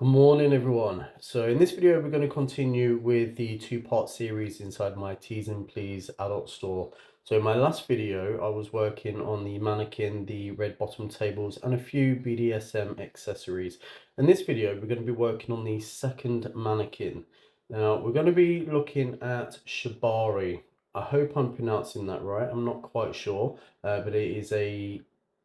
Good morning, everyone. So in this video, we're going to continue with the two-part series inside my Tease and Please adult store. So in my last video, I was working on the mannequin, the red bottom tables, and a few BDSM accessories. In this video, we're going to be working on the second mannequin. Now, we're going to be looking at Shibari. I hope I'm pronouncing that right. I'm not quite sure, but it is a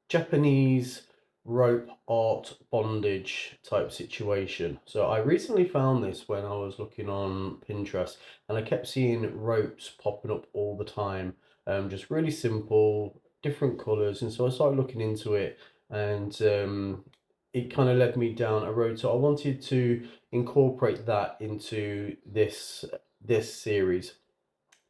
Japanese rope art bondage type situation. So I recently found this when I was looking on Pinterest, and I kept seeing ropes popping up all the time. Just really simple, different colors, and so I started looking into it, and it kind of led me down a road. So I wanted to incorporate that into this series.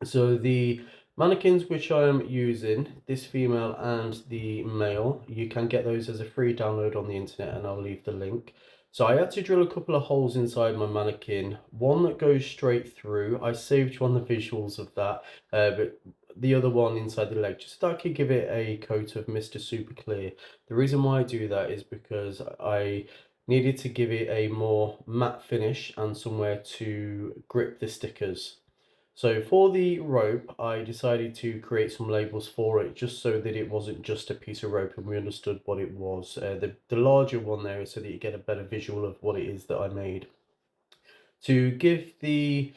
So the mannequins which I'm using, this female and the male, you can get those as a free download on the internet, and I'll leave the link. So I had to drill a couple of holes inside my mannequin, one that goes straight through. I saved you on the visuals of that, but the other one inside the leg, just so that I could give it a coat of Mr. Super Clear. The reason why I do that is because I needed to give it a more matte finish and somewhere to grip the stickers. So for the rope, I decided to create some labels for it, just so that it wasn't just a piece of rope and we understood what it was. The larger one there is so that you get a better visual of what it is that I made. To give the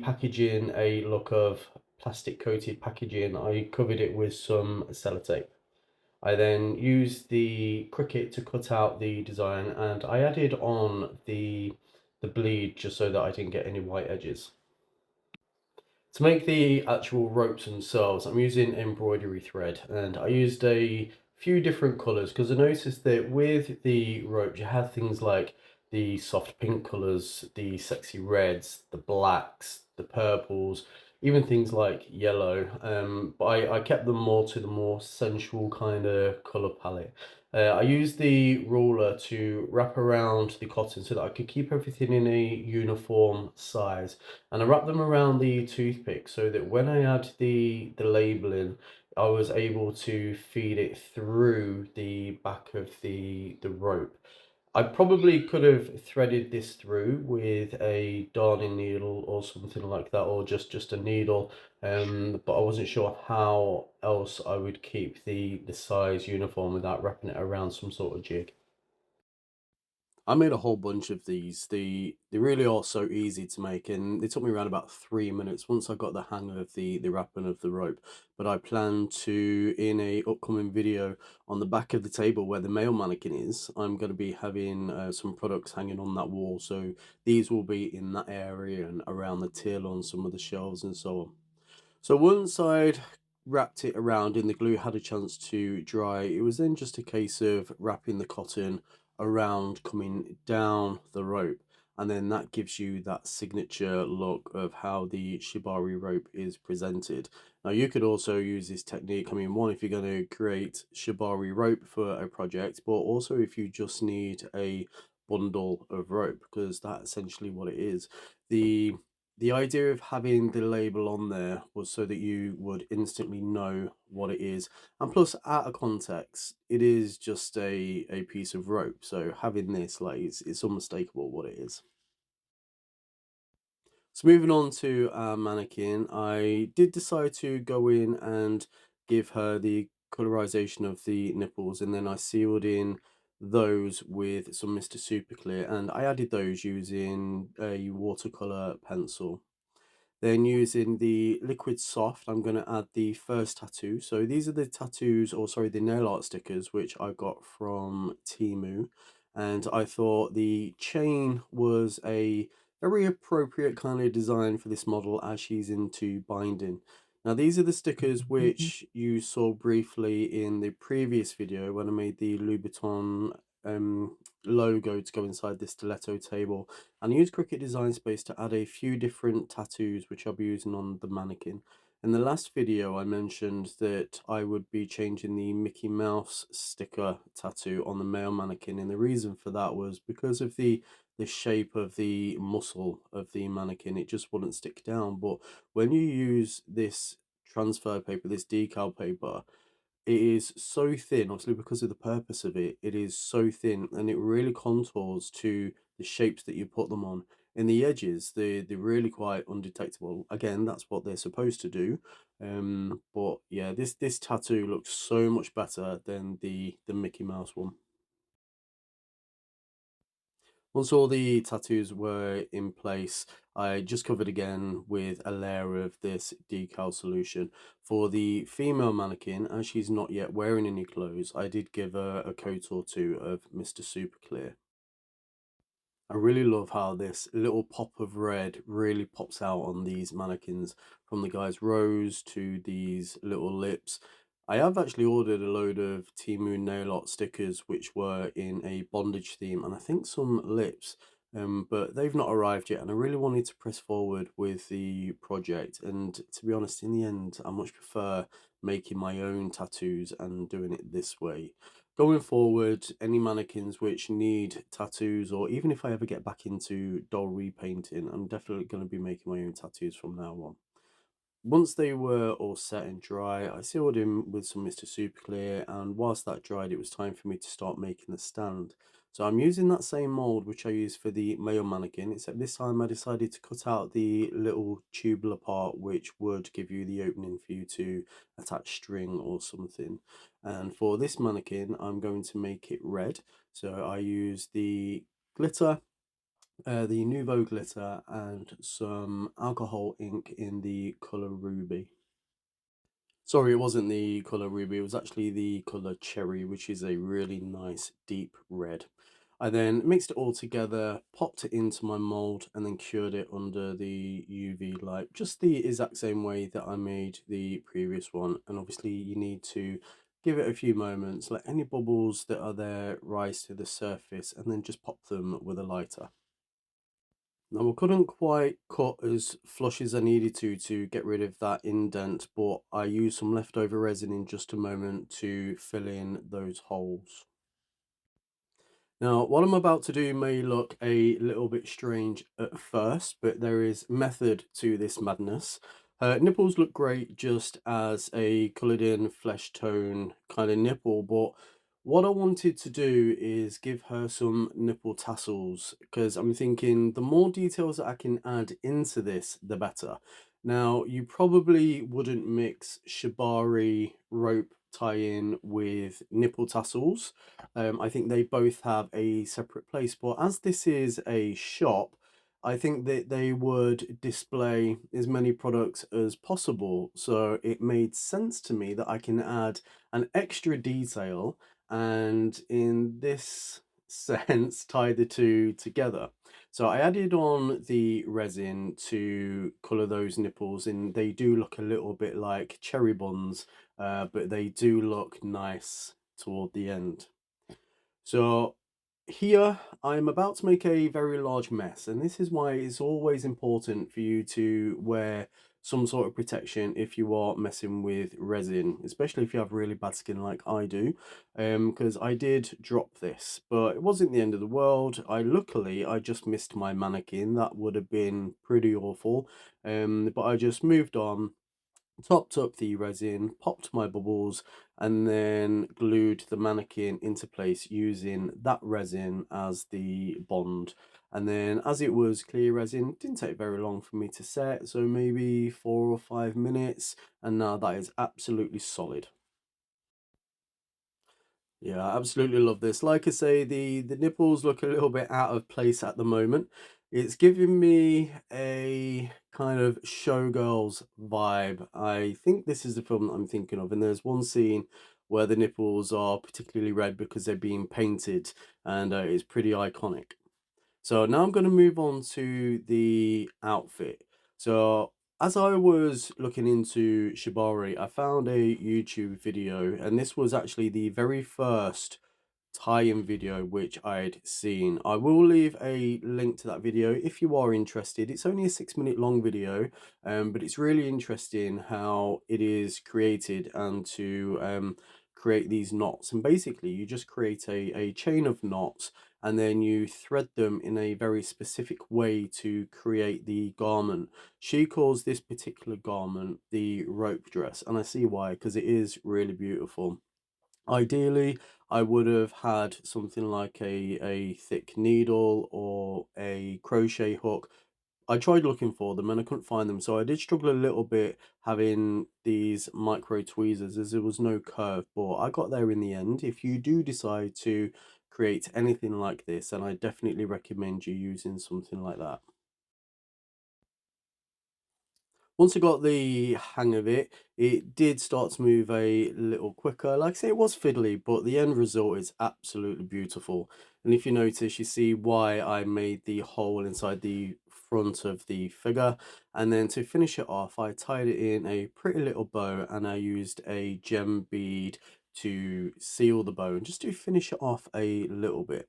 packaging a look of plastic coated packaging, I covered it with some sellotape. I then used the Cricut to cut out the design, and I added on the bleed just so that I didn't get any white edges. To make the actual ropes themselves, I'm using embroidery thread, and I used a few different colours because I noticed that with the ropes you had things like the soft pink colours, the sexy reds, the blacks, the purples, even things like yellow. But I kept them more to the more sensual kind of colour palette. I used the ruler to wrap around the cotton so that I could keep everything in a uniform size, and I wrapped them around the toothpick so that when I add the labeling, I was able to feed it through the back of the rope. I probably could have threaded this through with a darning needle or something like that, or just a needle, but I wasn't sure how else I would keep the size uniform without wrapping it around some sort of jig. I made a whole bunch of these. They really are so easy to make, and they took me around about 3 minutes once I got the hang of the wrapping of the rope. But I plan to, in a upcoming video on the back of the table where the male mannequin is, I'm going to be having some products hanging on that wall. So these will be in that area and around the till on some of the shelves and so on. So once I'd wrapped it around and the glue had a chance to dry, it was then just a case of wrapping the cotton around, coming down the rope, and then that gives you that signature look of how the shibari rope is presented. Now you could also use this technique, I mean, one, if you're going to create shibari rope for a project, but also if you just need a bundle of rope, because that's essentially what it is. The idea of having the label on there was so that you would instantly know what it is. And plus, out of context, it is just a piece of rope. So having this, like, it's unmistakable what it is. So moving on to our mannequin, I did decide to go in and give her the colorization of the nipples, and then I sealed in those with some Mr. Super Clear, and I added those using a watercolor pencil. Then using the liquid soft, I'm going to add the first tattoo. So these are the tattoos, or sorry, the nail art stickers, which I got from Temu. And I thought the chain was a very appropriate kind of design for this model as she's into binding. Now these are the stickers which you saw briefly in the previous video when I made the Louboutin logo to go inside this stiletto table, and I used Cricut Design Space to add a few different tattoos which I'll be using on the mannequin. In the last video I mentioned that I would be changing the Mickey Mouse sticker tattoo on the male mannequin, and the reason for that was because of the shape of the muscle of the mannequin. It just wouldn't stick down. But when you use this transfer paper, this decal paper, it is so thin, obviously because of the purpose of it, it is so thin and it really contours to the shapes that you put them on. In the edges, they're really quite undetectable. Again, that's what they're supposed to do. But yeah, this tattoo looks so much better than the Mickey Mouse one. Once all the tattoos were in place, I just covered again with a layer of this decal solution. For the female mannequin, as she's not yet wearing any clothes, I did give her a coat or two of Mr. Super Clear. I really love how this little pop of red really pops out on these mannequins, from the guy's rose to these little lips. I have actually ordered a load of Temu nail art stickers which were in a bondage theme, and I think some lips, but they've not arrived yet, and I really wanted to press forward with the project. And to be honest, in the end, I much prefer making my own tattoos and doing it this way. Going forward, any mannequins which need tattoos, or even if I ever get back into doll repainting, I'm definitely going to be making my own tattoos from now on. Once they were all set and dry, I sealed him with some Mr. Super Clear, and whilst that dried, it was time for me to start making the stand. So I'm using that same mould which I used for the male mannequin, except this time I decided to cut out the little tubular part which would give you the opening for you to attach string or something. And for this mannequin, I'm going to make it red. So I use the glitter, the Nouveau glitter, and some alcohol ink in the color ruby. Sorry, it wasn't the color ruby, it was actually the color cherry, which is a really nice deep red. I then mixed it all together, popped it into my mold, and then cured it under the UV light, just the exact same way that I made the previous one. And obviously you need to give it a few moments, let any bubbles that are there rise to the surface, and then just pop them with a lighter. Now I couldn't quite cut as flush as I needed to get rid of that indent, but I used some leftover resin in just a moment to fill in those holes. Now, what I'm about to do may look a little bit strange at first, but there is method to this madness. Her nipples look great just as a coloured in flesh tone kind of nipple, but what I wanted to do is give her some nipple tassels, because I'm thinking the more details that I can add into this, the better. Now, you probably wouldn't mix Shibari rope tie-in with nipple tassels. I think they both have a separate place, but as this is a shop, I think that they would display as many products as possible. So it made sense to me that I can add an extra detail and in this sense tie the two together. So I added on the resin to colour those nipples, and they do look a little bit like cherry buns, but they do look nice toward the end. So here I'm about to make a very large mess, and this is why it's always important for you to wear some sort of protection if you are messing with resin, especially if you have really bad skin like I do, because I did drop this, but it wasn't the end of the world. Luckily I just missed my mannequin. That would have been pretty awful, but I just moved on, topped up the resin, popped my bubbles, and then glued the mannequin into place using that resin as the bond. And then as it was clear resin, it didn't take very long for me to set, so maybe 4 or 5 minutes, and now that is absolutely solid. Yeah, I absolutely love this. Like I say, the nipples look a little bit out of place at the moment. It's giving me a kind of showgirls vibe. I think this is the film that I'm thinking of, and there's one scene where the nipples are particularly red because they're being painted, and it's pretty iconic. So now I'm going to move on to the outfit. So as I was looking into Shibari, I found a YouTube video, and this was actually the very first tie-in video which I'd seen. I will leave a link to that video if you are interested. It's only a 6 minute long video, but it's really interesting how it is created, and to create these knots. And basically you just create a chain of knots, and then you thread them in a very specific way to create the garment. She calls this particular garment the rope dress, and I see why, because it is really beautiful. Ideally, I would have had something like a thick needle or a crochet hook. I tried looking for them and I couldn't find them, so I did struggle a little bit having these micro tweezers as there was no curve, but I got there in the end. If you do decide to create anything like this, then I definitely recommend you using something like that. Once I got the hang of it, it did start to move a little quicker. Like I say, it was fiddly, but the end result is absolutely beautiful. And if you notice, you see why I made the hole inside the front of the figure. And then to finish it off, I tied it in a pretty little bow, and I used a gem bead to seal the bow and just to finish it off a little bit.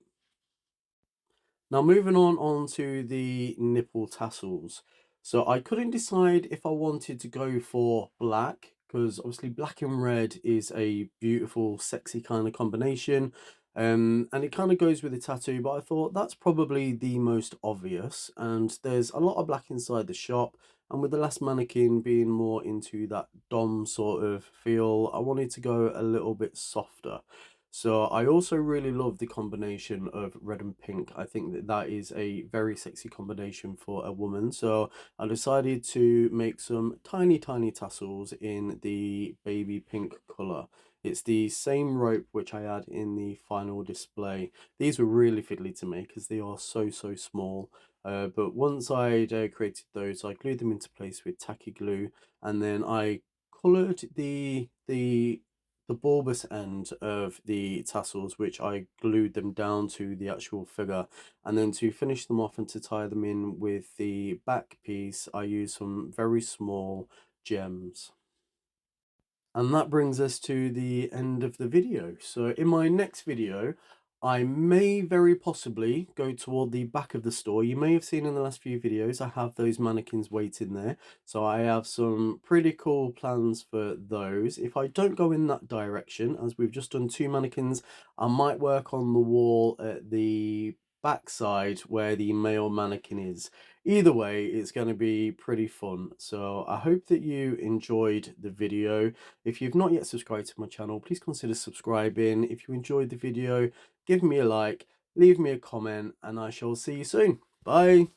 Now moving on to the nipple tassels. So I couldn't decide if I wanted to go for black, because obviously black and red is a beautiful, sexy kind of combination. And it kind of goes with the tattoo, but I thought that's probably the most obvious. And there's a lot of black inside the shop. And with the last mannequin being more into that dom sort of feel, I wanted to go a little bit softer. So I also really love the combination of red and pink. I think that that is a very sexy combination for a woman. So I decided to make some tiny, tiny tassels in the baby pink color. It's the same rope which I had in the final display. These were really fiddly to make as they are so, so small. But once I'd created those, I glued them into place with tacky glue, and then I colored the bulbous end of the tassels, which I glued them down to the actual figure. And then to finish them off and to tie them in with the back piece, I used some very small gems. And that brings us to the end of the video. So in my next video, I may very possibly go toward the back of the store. You may have seen in the last few videos, I have those mannequins waiting there. So I have some pretty cool plans for those. If I don't go in that direction, as we've just done two mannequins, I might work on the wall at the backside where the male mannequin is. Either way, it's going to be pretty fun. So I hope that you enjoyed the video. If you've not yet subscribed to my channel, please consider subscribing. If you enjoyed the video, give me a like, leave me a comment, and I shall see you soon. Bye.